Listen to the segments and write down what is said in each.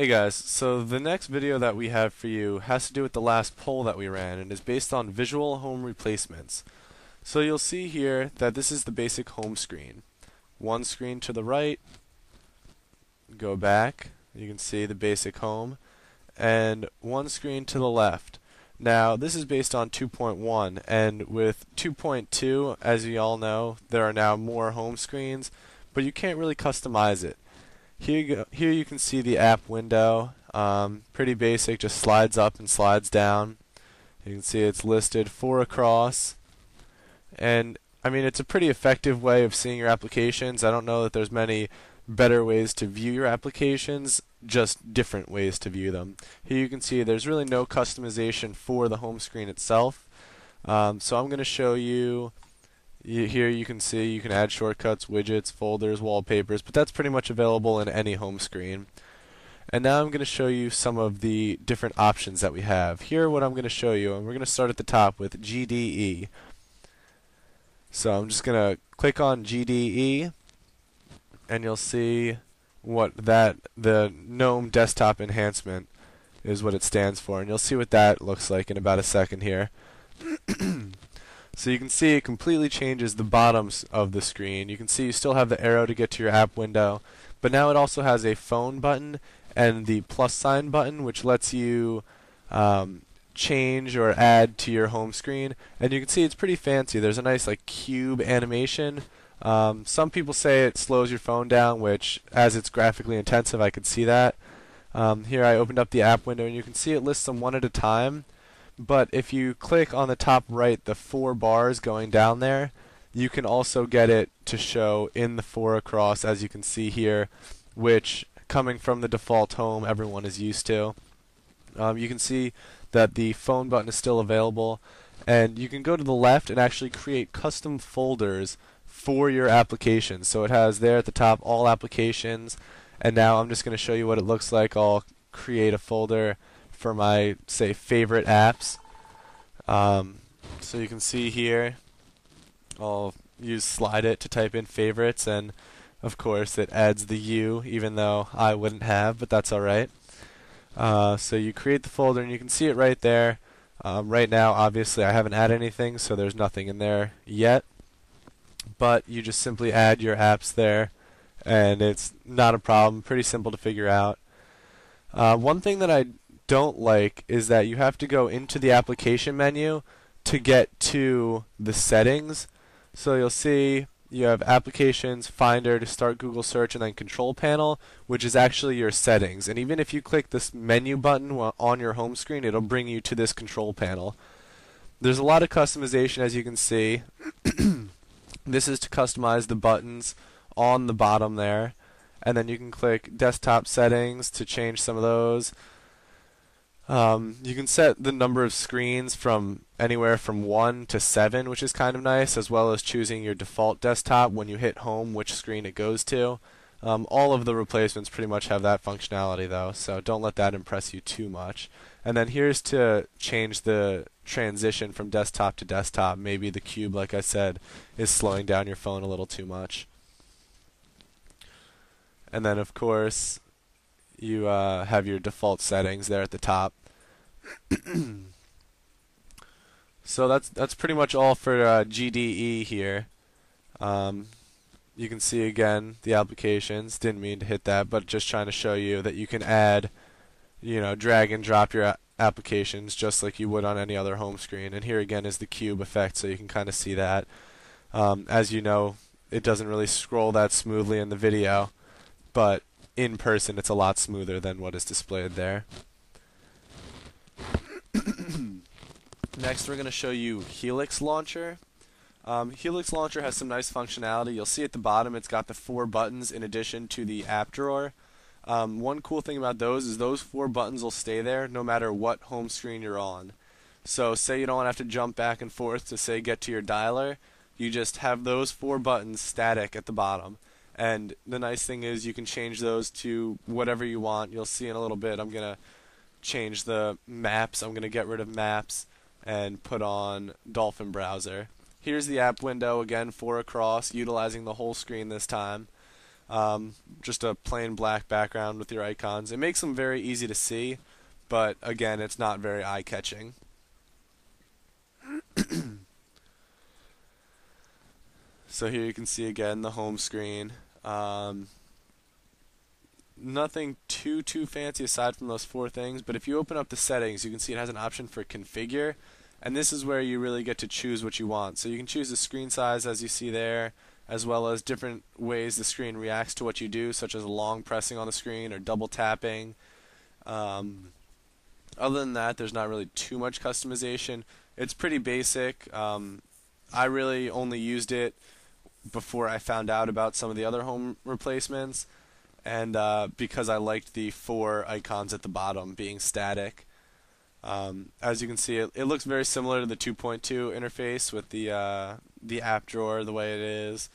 Hey guys, so the next video that we have for you has to do with the last poll that we ran and is based on visual home replacements. So you'll see here that this is the basic home screen. One screen to the right, go back, you can see the basic home, and one screen to the left. Now this is based on 2.1, and with 2.2, as you all know, there are now more home screens, but you can't really customize it. Here you can see the app window. Pretty basic, just slides up and slides down. You can see it's listed 4 across. And I mean, it's a pretty effective way of seeing your applications. I don't know that there's many better ways to view your applications, just different ways to view them. Here you can see there's really no customization for the home screen itself. So I'm going to show you. Here you can see you can add shortcuts, widgets, folders, wallpapers, but that's pretty much available in any home screen. And now I'm going to show you some of the different options that we have. Here what I'm going to show you, and we're going to start at the top with GDE. So I'm just going to click on GDE, and you'll see the GNOME Desktop Enhancement is what it stands for, and you'll see what that looks like in about a second here. So you can see it completely changes the bottoms of the screen. You can see you still have the arrow to get to your app window, but now it also has a phone button and the plus sign button, which lets you change or add to your home screen. And you can see it's pretty fancy. There's a nice like cube animation. Some people say it slows your phone down, which as it's graphically intensive, I could see that. Here I opened up the app window, and you can see it lists them one at a time. But if you click on the top right, the 4 bars going down there, you can also get it to show in the 4 across, as you can see here, which, coming from the default home, everyone is used to. You can see that the phone button is still available, and you can go to the left and actually create custom folders for your applications. So it has there at the top all applications, and now I'm just going to show you what it looks like. I'll create a folder for my, say, favorite apps. So you can see here, I'll use slide it to type in favorites, and of course it adds the U, even though I wouldn't have, but that's alright. So you create the folder, and you can see it right there. Right now, obviously, I haven't added anything, so there's nothing in there yet. But you just simply add your apps there, and it's not a problem, pretty simple to figure out. One thing that I don't like is that you have to go into the application menu to get to the settings. So you'll see you have applications, finder to start Google search, and then control panel, which is actually your settings. And even if you click this menu button on your home screen, it'll bring you to this control panel. There's a lot of customization, as you can see. This is to customize the buttons on the bottom there, and then you can click desktop settings to change some of those. You can set the number of screens from anywhere from 1 to 7, which is kind of nice, as well as choosing your default desktop when you hit home, which screen it goes to. All of the replacements pretty much have that functionality though, so don't let that impress you too much. And then here's to change the transition from desktop to desktop. Maybe the cube, like I said, is slowing down your phone a little too much. And then of course you have your default settings there at the top. So that's pretty much all for GDE here. You can see again the applications. Didn't mean to hit that, but just trying to show you that you can add, drag and drop your applications just like you would on any other home screen. And here again is the cube effect, so you can kind of see that. As you know, it doesn't really scroll that smoothly in the video, but in person it's a lot smoother than what is displayed there. Next we're going to show you Helix Launcher. Helix Launcher has some nice functionality. You'll see at the bottom it's got the 4 buttons in addition to the app drawer. One cool thing about those is those 4 buttons will stay there no matter what home screen you're on. So say you don't have to jump back and forth to say get to your dialer, you just have those 4 buttons static at the bottom. And the nice thing is you can change those to whatever you want. You'll see in a little bit I'm going to change the maps. I'm going to get rid of maps and put on Dolphin Browser. Here's the app window, again 4 across, utilizing the whole screen this time. Just a plain black background with your icons. It makes them very easy to see, but again, it's not very eye-catching. So here you can see again the home screen. Nothing too fancy aside from those four things, but if you open up the settings, you can see it has an option for configure, and this is where you really get to choose what you want. So you can choose the screen size as you see there, as well as different ways the screen reacts to what you do, such as long pressing on the screen or double tapping. Other than that, there's not really too much customization. It's pretty basic. I really only used it before I found out about some of the other home replacements, and because I liked the four icons at the bottom being static. As you can see, it looks very similar to the 2.2 interface with the app drawer the way it is,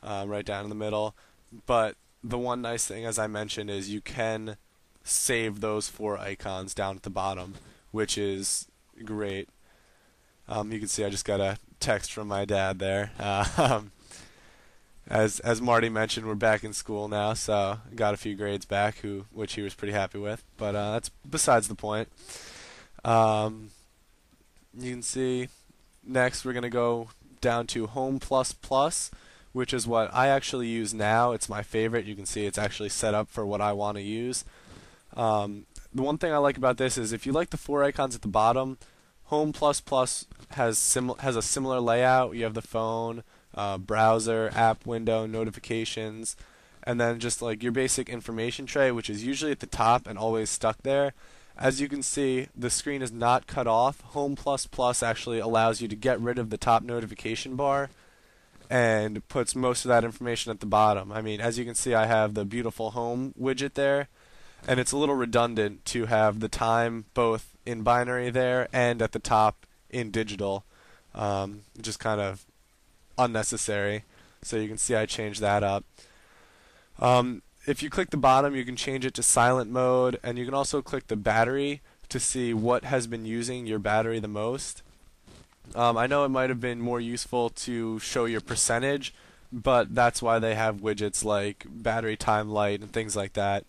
right down in the middle. But the one nice thing, as I mentioned, is you can save those four icons down at the bottom, which is great. You can see I just got a text from my dad there. As Marty mentioned, we're back in school now, so got a few grades back, which he was pretty happy with. But that's besides the point. You can see next we're going to go down to Home Plus Plus, which is what I actually use now. It's my favorite. You can see it's actually set up for what I want to use. The one thing I like about this is if you like the four icons at the bottom, Home Plus Plus has a similar layout. You have the phone, browser, app window, notifications, and then just like your basic information tray, which is usually at the top and always stuck there. As you can see, the screen is not cut off. Home Plus Plus actually allows you to get rid of the top notification bar and puts most of that information at the bottom. I mean, as you can see, I have the beautiful home widget there, and it's a little redundant to have the time both in binary there and at the top in digital. Just kind of unnecessary. So you can see I changed that up. If you click the bottom, you can change it to silent mode, and you can also click the battery to see what has been using your battery the most. I know it might have been more useful to show your percentage, but that's why they have widgets like battery time light and things like that.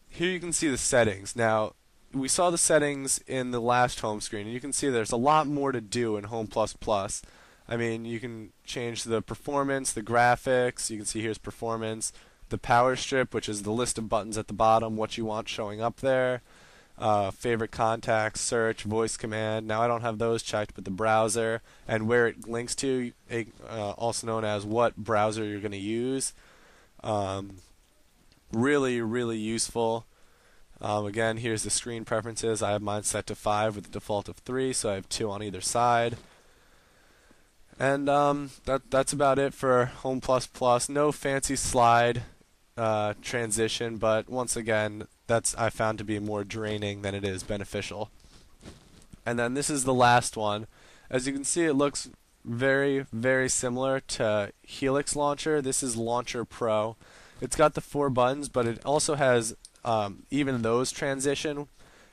Here you can see the settings. Now, we saw the settings in the last home screen, and you can see there's a lot more to do in Home Plus Plus. I mean, you can change the performance, the graphics. You can see here's performance, the power strip, which is the list of buttons at the bottom, what you want showing up there, favorite contacts, search, voice command. Now I don't have those checked, but the browser and where it links to, also known as what browser you're going to use. Really useful. Again, here's the screen preferences. I have mine set to 5 with a default of 3, so I have 2 on either side. And that's about it for Home Plus Plus. No fancy slide transition, but once again, that's I found to be more draining than it is beneficial. And then this is the last one. As you can see, it looks very similar to Helix Launcher. This is Launcher Pro. It's got the 4 buttons, but it also has even those transition,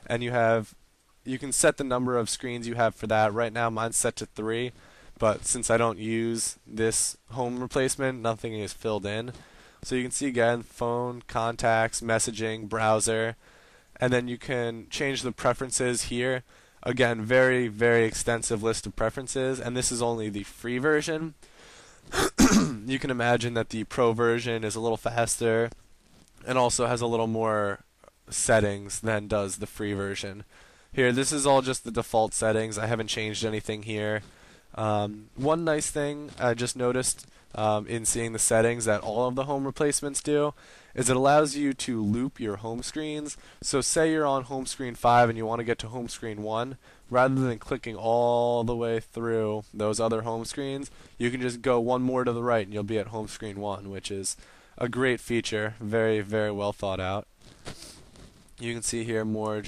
and you can set the number of screens you have for that. Right now mine's set to 3, but since I don't use this home replacement, nothing is filled in. So you can see again, phone, contacts, messaging, browser, and then you can change the preferences here. Again, very extensive list of preferences, and this is only the free version. You can imagine that the pro version is a little faster and also has a little more settings than does the free version. Here, this is all just the default settings. I haven't changed anything here. One nice thing I just noticed in seeing the settings that all of the home replacements do is it allows you to loop your home screens. So say you're on home screen 5 and you want to get to home screen 1, rather than clicking all the way through those other home screens, you can just go one more to the right and you'll be at home screen 1, which is a great feature, very well thought out. You can see here more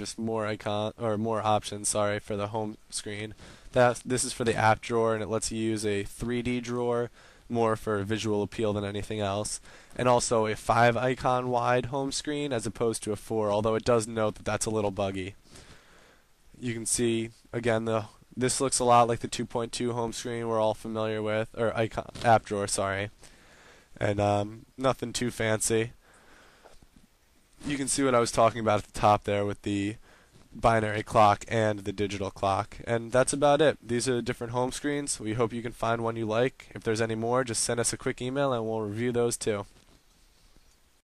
options, sorry, for the home screen. This is for the app drawer, and it lets you use a 3D drawer, more for visual appeal than anything else, and also a 5 icon wide home screen as opposed to a 4, although it does note that that's a little buggy. You can see again this looks a lot like the 2.2 home screen we're all familiar with, or app drawer, sorry. and nothing too fancy. You can see what I was talking about at the top there with the binary clock and the digital clock. And that's about it. These are the different home screens. We hope you can find one you like. If there's any more, just send us a quick email and we'll review those too.